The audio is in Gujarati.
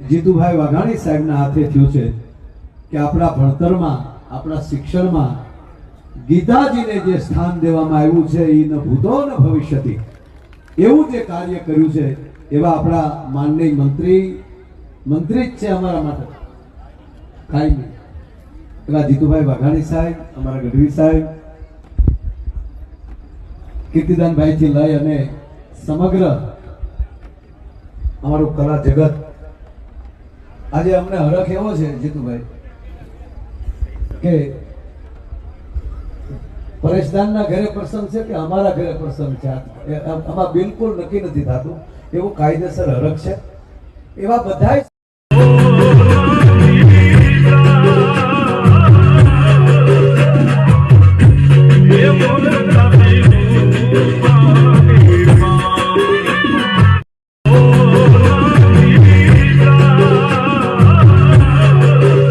જીતુભાઈ વાઘાણી સાહેબના હાથે થયું છે કે આપણા ભણતરમાં, આપણા શિક્ષણમાં ગીતાજીને જે સ્થાન દેવામાં આવ્યું છે એ ન ભૂતો ન ભવિષ્યતિ, એવું જે કાર્ય કર્યું છે એવા આપણા માનનીય મંત્રી જ છે અમારા માટે કાયમી એવા જીતુભાઈ વાઘાણી સાહેબ, અમારા ગઢવી સાહેબ, કીર્તિદાનભાઈ થી લઈ અને સમગ્ર અમારું કલા જગત, આજે અમને હરખ એવો છે જીતુભાઈ કે પરેશદાનના ઘરે પ્રસંગ છે કે અમારા ઘરે પ્રસંગ છે, આમાં બિલકુલ નક્કી નથી થતું, એવું કાયદેસર હરખ છે. એવા બધા